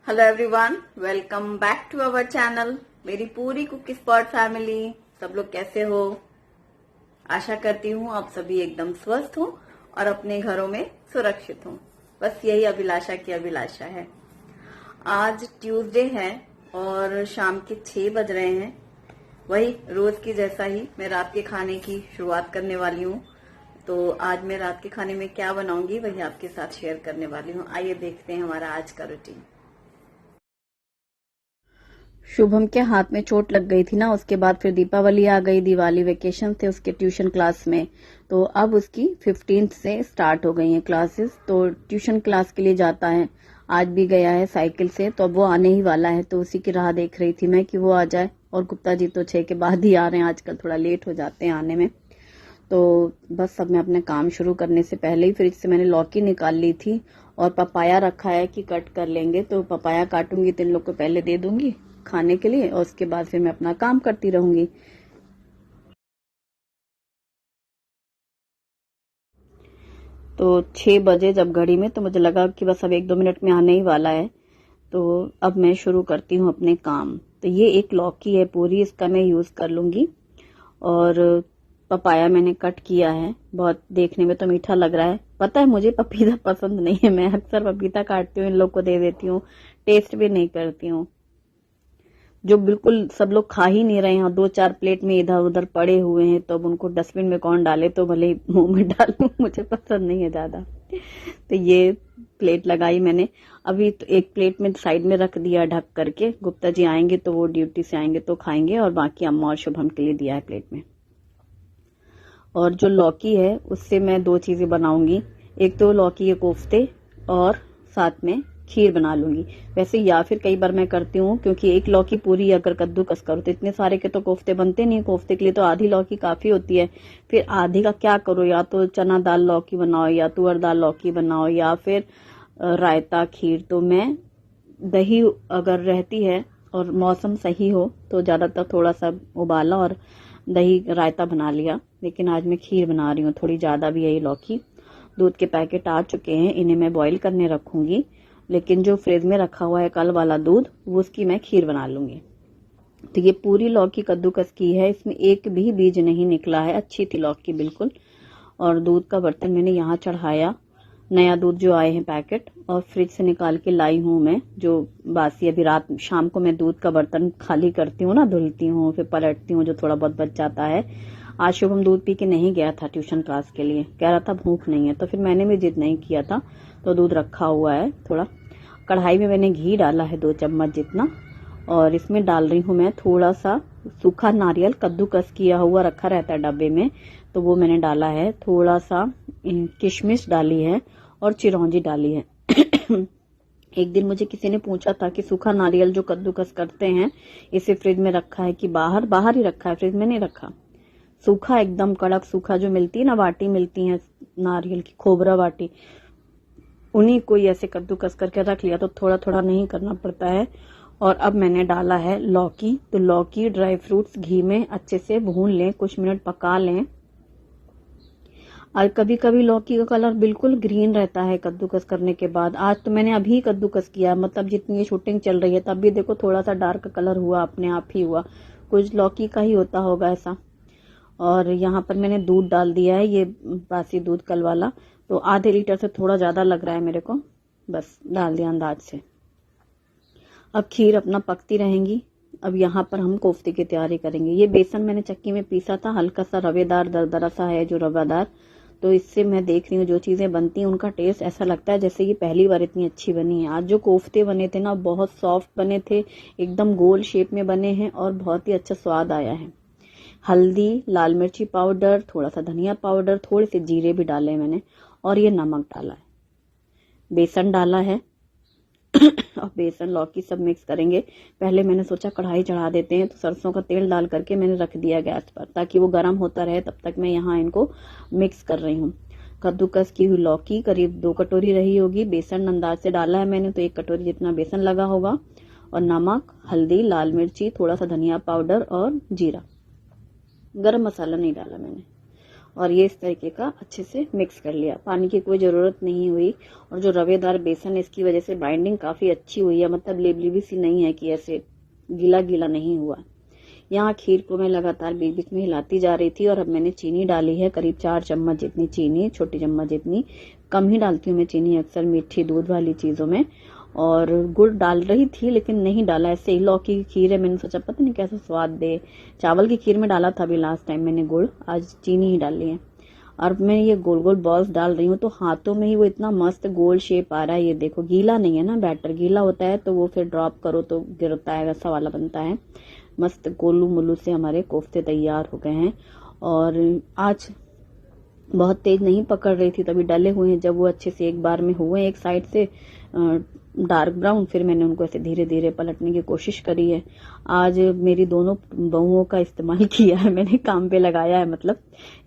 Hello everyone, welcome back to our channel. मेरी पूरी cook spot family, सब लोग कैसे हो? आशा करती हूँ आप सभी एकदम स्वस्थ हो और अपने घरों में सुरक्षित हो। बस यही अभिलाषा की अभिलाषा है। आज ट्यूसडे है और शाम के 6 बज रहे हैं। वही रोज की जैसा ही मैं रात के खाने की शुरुआत करने वाली हूँ। तो आज मैं रात के खाने में क्या बनाऊंगी वही आपके साथ शेयर करने वाली हूँ। आइए देखते हैं हमारा आज का रूटीन। शुभम के हाथ में चोट लग गई थी ना, उसके बाद फिर दीपावली आ गई, दिवाली वेकेशन थे उसके ट्यूशन क्लास में। तो अब उसकी 15 से स्टार्ट हो गई हैं क्लासेस। तो ट्यूशन क्लास के लिए जाता है, आज भी गया है साइकिल से। तो अब वो आने ही वाला है, तो उसी की राह देख रही थी मैं कि वो आ जाए। और गुप्ता जी तो 6 के बाद ही आ रहे हैं, आजकल थोड़ा लेट हो जाते हैं आने में। तो बस अब मैं अपने काम शुरू करने से पहले ही फ्रिज से मैंने लौकी निकाल ली थी और पपाया रखा है कि कट कर लेंगे। तो पपाया काटूंगी तो इन लोग को पहले दे दूंगी खाने के लिए और उसके बाद फिर मैं अपना काम करती रहूंगी। तो 6 बजे जब घड़ी में, तो मुझे लगा कि बस अब 1-2 मिनट में आने ही वाला है। तो अब मैं शुरू करती हूँ अपने काम। तो ये एक लौकी है पूरी, इसका मैं यूज कर लूंगी। और पपाया मैंने कट किया है, बहुत देखने में तो मीठा लग रहा है। पता है मुझे पपीता पसंद नहीं है, मैं अक्सर पपीता काटती हूँ, इन लोग को दे देती हूँ, टेस्ट भी नहीं करती हूँ। जो बिल्कुल सब लोग खा ही नहीं रहे हैं, 2-4 प्लेट में इधर उधर पड़े हुए हैं, तो अब उनको डस्टबिन में कौन डाले, तो भले ही मुंह में डालूं, मुझे पसंद नहीं है ज्यादा। तो ये प्लेट लगाई मैंने। अभी तो एक प्लेट में साइड में रख दिया ढक करके, गुप्ता जी आएंगे तो वो ड्यूटी से आएंगे तो खाएंगे, और बाकी अम्मा और शुभम के लिए दिया है प्लेट में। और जो लौकी है उससे मैं 2 चीजें बनाऊंगी। एक तो लौकी के कोफ्ते और साथ में खीर बना लूंगी। वैसे या फिर कई बार मैं करती हूँ, क्योंकि एक लौकी पूरी अगर कद्दूकस करो तो इतने सारे के तो कोफ्ते बनते नहीं। कोफ्ते के लिए तो आधी लौकी काफी होती है। फिर आधी का क्या करो, या तो चना दाल लौकी बनाओ, या तुअर दाल लौकी बनाओ, या फिर रायता खीर। तो मैं दही अगर रहती है और मौसम सही हो तो ज्यादातर थोड़ा सा उबाला और दही रायता बना लिया। लेकिन आज मैं खीर बना रही हूँ, थोड़ी ज्यादा भी है। लौकी, दूध के पैकेट आ चुके हैं, इन्हें मैं बॉईल करने रखूंगी। लेकिन जो फ्रिज में रखा हुआ है कल वाला दूध, वो उसकी मैं खीर बना लूंगी। तो ये पूरी लौकी कद्दूकस की है, इसमें एक भी बीज नहीं निकला है, अच्छी थी लौकी बिल्कुल। और दूध का बर्तन मैंने यहाँ चढ़ाया, नया दूध जो आए हैं पैकेट, और फ्रिज से निकाल के लाई हूँ मैं जो बासी। अभी रात शाम को मैं दूध का बर्तन खाली करती हूँ ना, धुलती हूँ फिर पलटती हूँ, जो थोड़ा बहुत बच जाता है। आज शुभम दूध पी के नहीं गया था ट्यूशन क्लास के लिए, कह रहा था भूख नहीं है, तो फिर मैंने भी जिद नहीं किया था, तो दूध रखा हुआ है थोड़ा। कढ़ाई में मैंने घी डाला है 2 चम्मच जितना, और इसमें डाल रही हूँ मैं थोड़ा सा सूखा नारियल, कद्दूकस किया हुआ रखा रहता है डब्बे में, तो वो मैंने डाला है। थोड़ा सा किशमिश डाली है और चिरौंजी डाली है। एक दिन मुझे किसी ने पूछा था कि सूखा नारियल जो कद्दूकस करते हैं, इसे फ्रिज में रखा है कि बाहर? बाहर ही रखा है, फ्रिज में नहीं रखा। सूखा एकदम कड़क सूखा जो मिलती है ना, वाटी मिलती है नारियल की, खोबरा वाटी, उन्हीं को ऐसे कद्दूकस करके रख लिया, तो थोड़ा थोड़ा नहीं करना पड़ता है। और अब मैंने डाला है लौकी। तो लौकी ड्राई फ्रूट्स घी में अच्छे से भून लें, कुछ मिनट पका लें। और कभी कभी लौकी का कलर बिल्कुल ग्रीन रहता है कद्दूकस करने के बाद। आज तो मैंने अभी कद्दूकस किया, मतलब जितनी ये शूटिंग चल रही है तब भी देखो थोड़ा सा डार्क कलर हुआ, अपने आप ही हुआ। कुछ लौकी का ही होता होगा ऐसा। और यहाँ पर मैंने दूध डाल दिया है, ये बासी दूध कल वाला, तो आधे लीटर से थोड़ा ज्यादा लग रहा है मेरे को, बस डाल दिया अंदाज से। अब खीर अपना पकती रहेंगी। अब यहाँ पर हम कोफ्ते की तैयारी करेंगे। ये बेसन मैंने चक्की में पीसा था, हल्का सा रवेदार दरदरा सा है जो रवादार। तो इससे मैं देख रही हूँ जो चीजें बनती हैं उनका टेस्ट ऐसा लगता है जैसे ये पहली बार इतनी अच्छी बनी है। आज जो कोफ्ते बने थे ना, बहुत सॉफ्ट बने थे, एकदम गोल शेप में बने हैं और बहुत ही अच्छा स्वाद आया है। हल्दी, लाल मिर्ची पाउडर, थोड़ा सा धनिया पाउडर, थोड़े से जीरे भी डाले मैंने, और ये नमक डाला है, बेसन डाला है। और बेसन लौकी सब मिक्स करेंगे। पहले मैंने सोचा कढ़ाई चढ़ा देते हैं, तो सरसों का तेल डाल करके मैंने रख दिया गैस पर, ताकि वो गर्म होता रहे, तब तक मैं यहाँ इनको मिक्स कर रही हूँ। कद्दूकस की हुई लौकी करीब 2 कटोरी रही होगी। बेसन अंदाज से डाला है मैंने, तो 1 कटोरी जितना बेसन लगा होगा। और नमक, हल्दी, लाल मिर्ची, थोड़ा सा धनिया पाउडर और जीरा, गरम मसाला नहीं डाला मैंने। और ये इस तरीके का अच्छे से मिक्स कर लिया। पानी की कोई ज़रूरत नहीं हुई, और जो रवेदार बेसन है इसकी वजह से बाइंडिंग काफ़ी अच्छी हुई है, मतलब लेबलेबी सी नहीं है कि ऐसे गीला गीला नहीं हुआ। यहाँ खीर को मैं लगातार बीच बीच में हिलाती जा रही थी। और अब मैंने चीनी डाली है, करीब 4 चम्मच जितनी चीनी, छोटी चम्मच जितनी। कम ही डालती हूँ मैं चीनी अक्सर मीठी दूध वाली चीज़ों में। और गुड़ डाल रही थी लेकिन नहीं डाला, ऐसे ही। लौकी की खीर है, मैंने सोचा पता नहीं कैसा स्वाद दे। चावल की खीर में डाला था अभी लास्ट टाइम मैंने गुड़, आज चीनी ही डाली है। और मैं ये गोल गोल बॉल्स डाल रही हूँ तो हाथों में ही वो इतना मस्त गोल शेप आ रहा है। ये देखो, गीला नहीं है ना, बैटर गीला होता है तो वो फिर ड्रॉप करो तो गिरता है, वैसा वाला बनता है। मस्त गोलू मोलू से हमारे कोफ्ते तैयार हो गए हैं। और आज बहुत तेज नहीं पकड़ रही थी तभी डले हुए हैं। जब वो अच्छे से एक बार में हुए एक साइड से डार्क ब्राउन, फिर मैंने उनको ऐसे धीरे धीरे पलटने की कोशिश करी है। आज मेरी दोनों बहुओं का इस्तेमाल किया है मैंने, काम पे लगाया है। मतलब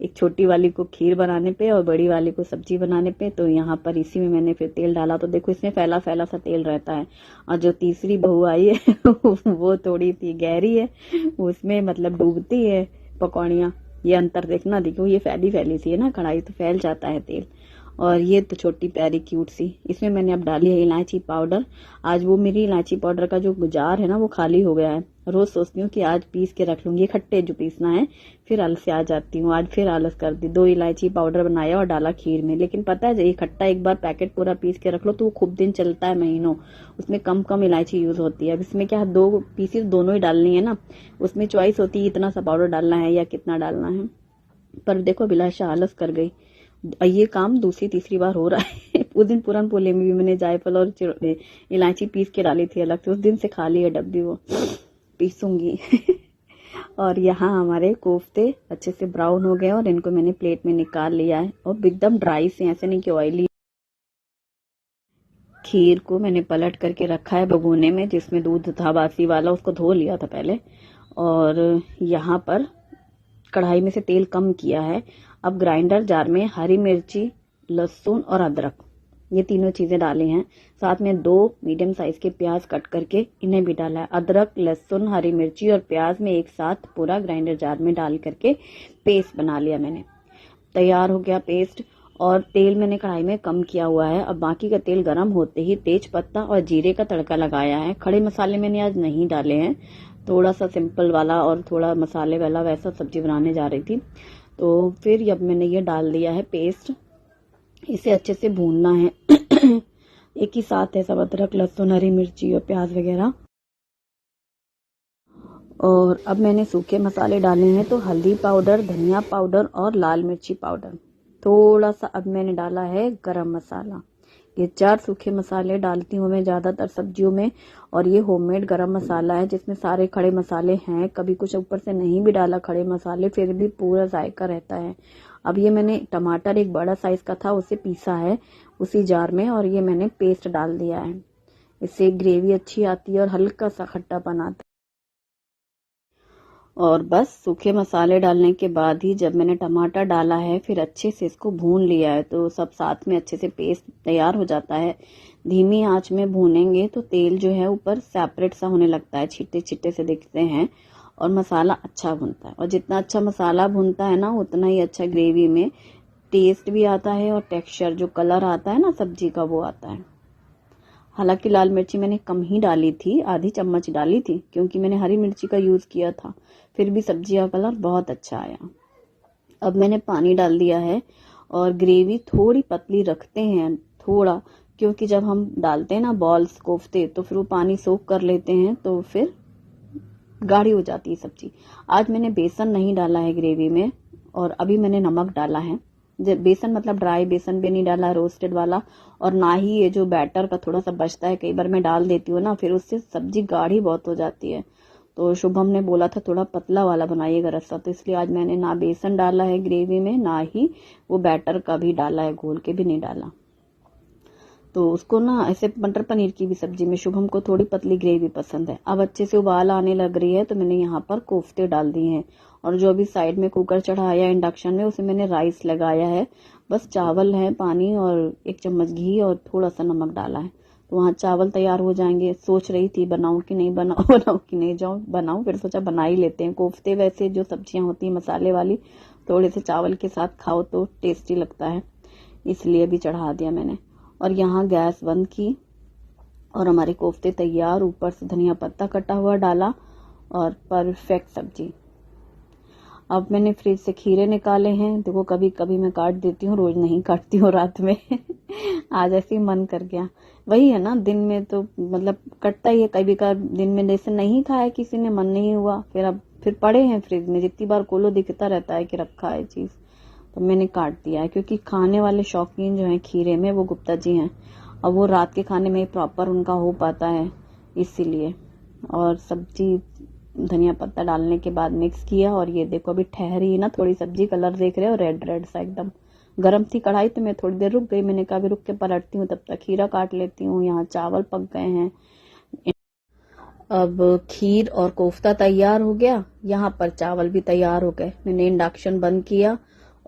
एक छोटी वाली को खीर बनाने पे और बड़ी वाली को सब्जी बनाने पे। तो यहाँ पर इसी में मैंने फिर तेल डाला, तो देखो इसमें फैला फैला सा तेल रहता है। और जो तीसरी बहू आई है वो थोड़ी सी गहरी है, उसमें मतलब डूबती है पकौड़ियाँ। ये अंतर देखना, देखो ये फैली फैली सी है ना कढ़ाई, तो फैल जाता है तेल। और ये तो छोटी प्यारी क्यूट सी, इसमें मैंने अब डाली है इलायची पाउडर। आज वो मेरी इलायची पाउडर का जो जार है ना वो खाली हो गया है। रोज सोचती हूँ कि आज पीस के रख लूंगी, खट्टे जो पीसना है, फिर आलस से आ जाती हूँ। आज फिर आलस कर दी, 2 इलायची पाउडर बनाया और डाला खीर में। लेकिन पता है ये खट्टा एक बार पैकेट पूरा पीस के रख लो तो वो खूब दिन चलता है, महीनों। उसमें कम कम इलायची यूज होती है। अब इसमें क्या 2 पीसेस दोनों ही डालनी है ना, उसमें चॉइस होती है इतना सा पाउडर डालना है या कितना डालना है। पर देखो अभिलाषा आलस कर गई। ये काम दूसरी तीसरी बार हो रहा है उस दिन पूरन पोले में भी मैंने जायफल और इलायची पीस के डाली थी अलग से, उस दिन से खाली है डब्बी, वो पीसूंगी और यहाँ हमारे कोफ्ते अच्छे से ब्राउन हो गए और इनको मैंने प्लेट में निकाल लिया है। और एकदम ड्राई से, ऐसे नहीं कि ऑयली। खीर को मैंने पलट करके रखा है भगोने में, जिसमें दूध था बासी वाला, उसको धो लिया था पहले। और यहाँ पर कढ़ाई में से तेल कम किया है। अब ग्राइंडर जार में हरी मिर्ची, लहसुन और अदरक, ये तीनों चीजें डाली हैं। साथ में 2 मीडियम साइज के प्याज कट करके इन्हें भी डाला है। अदरक, लहसुन, हरी मिर्ची और प्याज में एक साथ पूरा ग्राइंडर जार में डाल करके पेस्ट बना लिया मैंने। तैयार हो गया पेस्ट। और तेल मैंने कढ़ाई में कम किया हुआ है। अब बाकी का तेल गर्म होते ही तेज पत्ता और जीरे का तड़का लगाया है। खड़े मसाले मैंने आज नहीं डाले हैं, थोड़ा सा सिंपल वाला और थोड़ा मसाले वाला वैसा सब्जी बनाने जा रही थी। तो फिर अब मैंने ये डाल दिया है पेस्ट, इसे अच्छे से भूनना है एक ही साथ है सब, अदरक, लहसुन, हरी मिर्ची और प्याज वगैरह। और अब मैंने सूखे मसाले डाले हैं, तो हल्दी पाउडर, धनिया पाउडर और लाल मिर्ची पाउडर। थोड़ा सा अब मैंने डाला है गरम मसाला। ये 4 सूखे मसाले डालती हूँ मैं ज्यादातर सब्जियों में। और ये होममेड गरम मसाला है जिसमें सारे खड़े मसाले हैं, कभी कुछ ऊपर से नहीं भी डाला खड़े मसाले, फिर भी पूरा जायका रहता है। अब ये मैंने टमाटर एक बड़ा साइज का था, उसे पीसा है उसी जार में, और ये मैंने पेस्ट डाल दिया है। इससे ग्रेवी अच्छी आती है और हल्का सा खट्टापन आता है। और बस सूखे मसाले डालने के बाद ही जब मैंने टमाटर डाला है, फिर अच्छे से इसको भून लिया है, तो सब साथ में अच्छे से पेस्ट तैयार हो जाता है। धीमी आंच में भूनेंगे तो तेल जो है ऊपर सेपरेट सा होने लगता है, छिट्टे छिट्टे से दिखते हैं और मसाला अच्छा भुनता है। और जितना अच्छा मसाला भुनता है ना, उतना ही अच्छा ग्रेवी में टेस्ट भी आता है और टेक्सचर, जो कलर आता है ना सब्जी का, वो आता है। हालांकि लाल मिर्ची मैंने कम ही डाली थी, आधी चम्मच डाली थी, क्योंकि मैंने हरी मिर्ची का यूज किया था। फिर भी सब्जी का कलर बहुत अच्छा आया। अब मैंने पानी डाल दिया है और ग्रेवी थोड़ी पतली रखते हैं, थोड़ा, क्योंकि जब हम डालते हैं ना बॉल्स कोफ्ते तो फिर वो पानी सोख कर लेते हैं, तो फिर गाढ़ी हो जाती है सब्जी। आज मैंने बेसन नहीं डाला है ग्रेवी में, और अभी मैंने नमक डाला है। बेसन मतलब ड्राई बेसन भी नहीं डाला, रोस्टेड वाला। और ना ही ये जो बैटर का थोड़ा सा बचता है, कई बार मैं डाल देती हूँ ना, फिर उससे सब्जी गाढ़ी बहुत हो जाती है। तो शुभम ने बोला था थोड़ा पतला वाला बनाइएगा रस्सा, तो इसलिए आज मैंने ना बेसन डाला है ग्रेवी में, ना ही वो बैटर का भी डाला है, घोल के भी नहीं डाला। तो उसको ना ऐसे मटर पनीर की भी सब्जी में शुभम को थोड़ी पतली ग्रेवी पसंद है। अब अच्छे से उबाल आने लग रही है, तो मैंने यहाँ पर कोफ्ते डाल दिए हैं। और जो अभी साइड में कुकर चढ़ाया इंडक्शन में, उसे मैंने राइस लगाया है। बस चावल है, पानी और 1 चम्मच घी और थोड़ा सा नमक डाला है, तो वहाँ चावल तैयार हो जाएंगे। सोच रही थी बनाऊं कि नहीं बनाऊं बनाऊं कि नहीं, जाऊं बनाऊं, फिर सोचा बना ही लेते हैं। कोफ्ते वैसे जो सब्जियां होती हैं मसाले वाली थोड़े से चावल के साथ खाओ तो टेस्टी लगता है, इसलिए भी चढ़ा दिया मैंने। और यहाँ गैस बंद की और हमारे कोफ्ते तैयार, ऊपर से धनिया पत्ता कटा हुआ डाला और परफेक्ट सब्जी। अब मैंने फ्रिज से खीरे निकाले हैं। देखो कभी कभी मैं काट देती हूँ, रोज नहीं काटती हूँ रात में आज ऐसे ही मन कर गया। वही है ना, दिन में तो मतलब कटता ही है, कभी कभार दिन में जैसे नहीं खाया किसी ने, मन नहीं हुआ, फिर पड़े हैं फ्रिज में, जितनी बार खोलो दिखता रहता है कि रखा है चीज, तो मैंने काट दिया है। क्योंकि खाने वाले शौकीन जो हैं खीरे में वो गुप्ता जी हैं, और वो रात के खाने में प्रॉपर उनका हो पाता है, इसीलिए। और सब्जी धनिया पत्ता डालने के बाद मिक्स किया, और ये देखो अभी ठहरी ना थोड़ी सब्जी, कलर देख रहे हो रेड रेड सा एकदम। गर्म थी कढ़ाई तो मैं थोड़ी देर रुक गई, मैंने कहा भी रुक के पलटती हूँ, तब तक खीरा काट लेती हूँ। यहाँ चावल पक गए हैं। अब खीर और कोफ्ता तैयार हो गया, यहाँ पर चावल भी तैयार हो गए। मैंने इंडक्शन बंद किया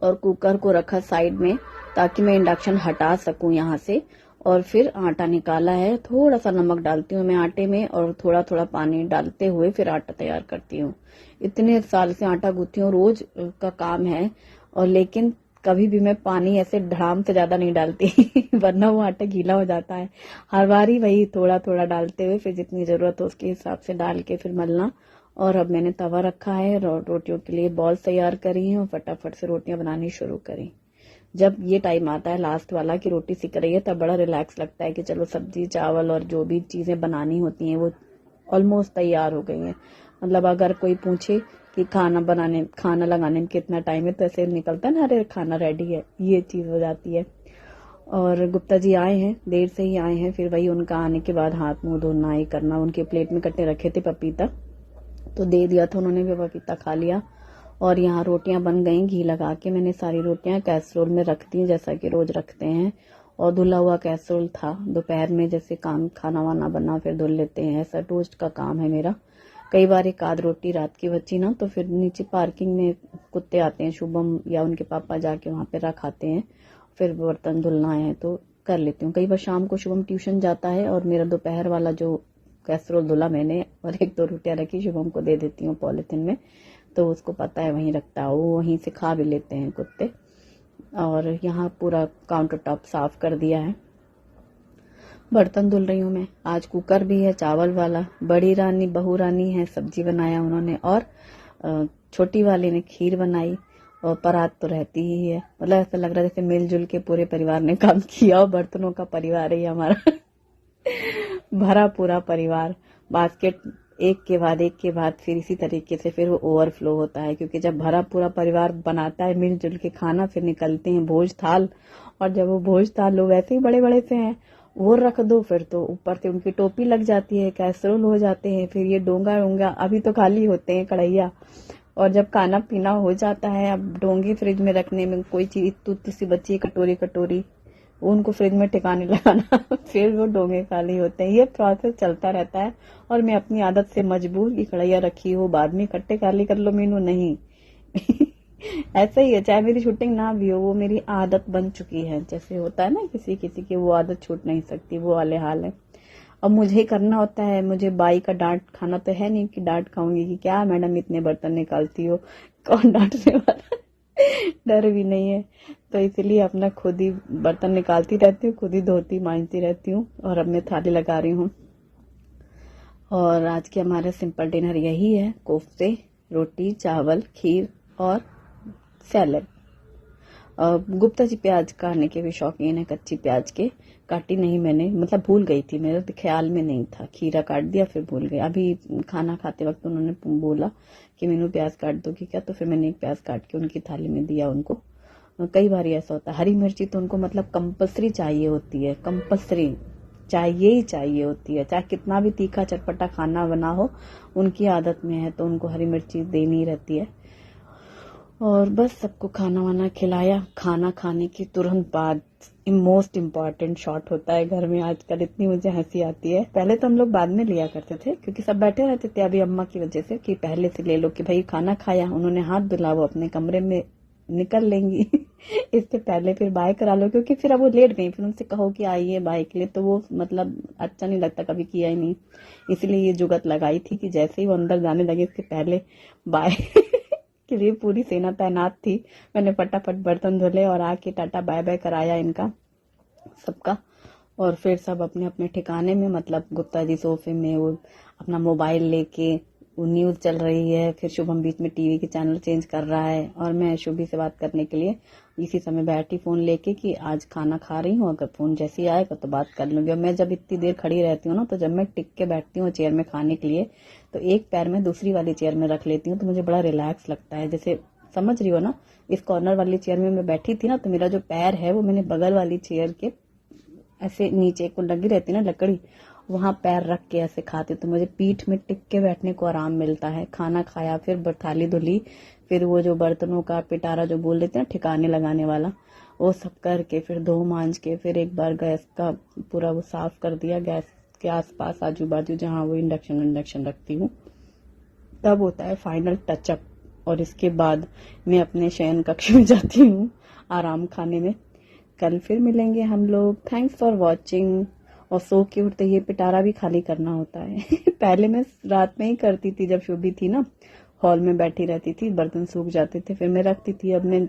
और कुकर को रखा साइड में, ताकि मैं इंडक्शन हटा सकूं यहाँ से। और फिर आटा निकाला है, थोड़ा सा नमक डालती हूँ मैं आटे में, और थोड़ा थोड़ा पानी डालते हुए फिर आटा तैयार करती हूँ। इतने साल से आटा गूंथती हूँ, रोज का काम है, और लेकिन कभी भी मैं पानी ऐसे ढाम से ज्यादा नहीं डालती वरना वो आटा गीला हो जाता है। हर बार ही वही थोड़ा थोड़ा डालते हुए फिर जितनी जरूरत हो उसके हिसाब से डाल के फिर मलना। और अब मैंने तवा रखा है, रोटियों के लिए बॉल्स तैयार करी हैं और फटाफट से रोटियां बनानी शुरू करी। जब ये टाइम आता है लास्ट वाला कि रोटी सिक रही है, तब बड़ा रिलैक्स लगता है कि चलो सब्जी चावल और जो भी चीजें बनानी होती हैं वो ऑलमोस्ट तैयार हो गई हैं। मतलब अगर कोई पूछे कि खाना लगाने में कितना टाइम है, तो ऐसे निकलता है ना, अरे खाना रेडी है, ये चीज हो जाती है। और गुप्ता जी आए हैं, देर से ही आए हैं, फिर वही उनका आने के बाद हाथ मुंह धोना ही करना। उनके प्लेट में कट्टे रखे थे पपीता, तो दे दिया था, उन्होंने भी पपीता खा लिया। और यहाँ रोटियां बन गई, घी लगा के मैंने सारी रोटियां कैसरोल में रख दी, जैसा कि रोज रखते हैं। और धुला हुआ कैसरोल था, दोपहर में जैसे खाना वाना बना फिर धुल लेते हैं, ऐसा रोज का काम है मेरा। कई बार एक आध रोटी रात की बची ना, तो फिर नीचे पार्किंग में कुत्ते आते हैं, शुभम या उनके पापा जाके वहां पे रखाते हैं, फिर बर्तन धुलना है तो कर लेती हूँ। कई बार शाम को शुभम ट्यूशन जाता है, और मेरा दोपहर वाला जो कैसरोल धुला मैंने, और एक दो रोटियां रखी शुभम को दे देती हूँ पॉलिथीन में, तो उसको पता है वहीं रखता है, वो वहीं से खा भी लेते हैं कुत्ते। और यहाँ पूरा काउंटर टॉप साफ कर दिया है। बर्तन धुल रही हूँ मैं। आज कुकर भी है चावल वाला, बड़ी रानी बहू रानी है, सब्जी बनाया उन्होंने, और छोटी वाली ने खीर बनाई। और परात तो रहती ही है, मतलब ऐसा लग रहा है जैसे मिलजुल के पूरे परिवार ने काम किया, और बर्तनों का परिवार ही हमारा भरा पूरा परिवार। बास्केट एक के बाद फिर इसी तरीके से फिर वो ओवरफ्लो होता है, क्योंकि जब भरा पूरा परिवार बनाता है मिलजुल के खाना, फिर निकलते हैं भोज थाल। और जब वो भोज थाल लोग वैसे ही बड़े बड़े से हैं, वो रख दो, फिर तो ऊपर से उनकी टोपी लग जाती है, कैसरोल हो जाते हैं, फिर ये डोंगा अभी तो खाली होते हैं कढ़ैया। और जब खाना पीना हो जाता है, अब डोंगे फ्रिज में रखने में कोई चीज तुत्ती सी बची, कटोरी उनको फ्रिज में ठिकाने लगाना फिर वो डोंगे खाली होते हैं। ये प्रोसेस चलता रहता है, और मैं अपनी आदत से मजबूर की कढ़ैया रखी हो, बाद में इकट्ठे खाली कर लो मीनू, नहीं ऐसा ही है, चाहे मेरी शूटिंग ना भी हो, वो मेरी आदत बन चुकी है। जैसे होता है ना किसी किसी की वो आदत छूट नहीं सकती, वो वाले हाल है। अब मुझे करना होता है, मुझे बाई का डांट खाना तो है नहीं कि डांट खाऊंगी कि क्या मैडम इतने बर्तन निकालती हो, कौन डांटने वाला डर भी नहीं है। तो इसलिए अपना खुद ही बर्तन निकालती रहती हूँ, खुद ही धोती मांजती रहती हूँ। और अब मैं थाली लगा रही हूँ। और आज के हमारा सिंपल डिनर यही है, कोफ्ते, रोटी, चावल, खीर और सैलेड। गुप्ता जी प्याज खाने के भी शौकीन है, कच्ची प्याज के। काटी नहीं मैंने, मतलब भूल गई थी, मेरे तो ख्याल में नहीं था, खीरा काट दिया फिर भूल गई। अभी खाना खाते वक्त उन्होंने बोला कि मीनू प्याज काट दोगी क्या, तो फिर मैंने एक प्याज काट के उनकी थाली में दिया उनको। कई बार ऐसा होता है, हरी मिर्ची तो उनको मतलब कंपल्सरी चाहिए होती है, कंपल्सरी चाहिए ही चाहिए होती है, चाहे कितना भी तीखा चटपटा खाना बना हो, उनकी आदत में है, तो उनको हरी मिर्ची देनी रहती है। और बस सबको खाना वाना खिलाया। खाना खाने के तुरंत बाद मोस्ट इम्पॉर्टेंट शॉट होता है घर में आजकल, इतनी मुझे हंसी आती है। पहले तो हम लोग बाद में लिया करते थे, क्योंकि सब बैठे रहते थे, अभी अम्मा की वजह से कि पहले से ले लो कि भाई खाना खाया, उन्होंने हाथ धुला, वो अपने कमरे में निकल लेंगी इससे पहले फिर बाय करा लो, क्योंकि फिर अब वो लेट गई, फिर उनसे कहो कि आइए बाय के लिए, तो वो मतलब अच्छा नहीं लगता, कभी किया ही नहीं। इसलिए ये जुगत लगाई थी कि जैसे ही वो अंदर जाने लगे इसके पहले बाय के लिए पूरी सेना तैनात थी। मैंने फटाफट बर्तन धुले और आके टाटा बाय बाय कराया इनका सबका, और फिर सब अपने अपने ठिकाने में, मतलब गुप्ता जी सोफे में वो अपना मोबाइल लेके, वो न्यूज चल रही है, फिर शुभम बीच में टीवी के चैनल चेंज कर रहा है, और मैं शुभी से बात करने के लिए इसी समय बैठी फोन लेके कि आज खाना खा रही हूँ, अगर फोन जैसे ही आएगा तो बात कर लूंगी। और मैं जब इतनी देर खड़ी रहती हूँ ना, तो जब मैं टिक के बैठती हूँ चेयर में खाने के लिए, तो एक पैर में दूसरी वाली चेयर में रख लेती हूँ, तो मुझे बड़ा रिलैक्स लगता है। जैसे समझ रही हो ना, इस कॉर्नर वाली चेयर में मैं बैठी थी ना, तो मेरा जो पैर है वो मैंने बगल वाली चेयर के ऐसे नीचे को लगी रहती ना लकड़ी, वहां पैर रख के ऐसे खाती, तो मुझे पीठ में टिक के बैठने को आराम मिलता है। खाना खाया, फिर थाली धुली, फिर वो जो बर्तनों का पिटारा जो बोल देते हैं ना, ठिकाने लगाने वाला, वो सब करके फिर धो मांज के फिर एक बार गैस का पूरा वो साफ कर दिया, गैस के आसपास आजू बाजू जहाँ वो इंडक्शन रखती हूँ, तब होता है फाइनल टचअप। और इसके बाद मैं अपने शयन कक्ष में जाती हूँ आराम खाने में। कल फिर मिलेंगे हम लोग। Thanks for watching. और सो के उठते ये पिटारा भी खाली करना होता है। पहले मैं रात में ही करती थी, जब शुभी थी ना, हॉल में बैठी रहती थी, बर्तन सूख जाते थे, फिर मैं रखती थी। अब मैं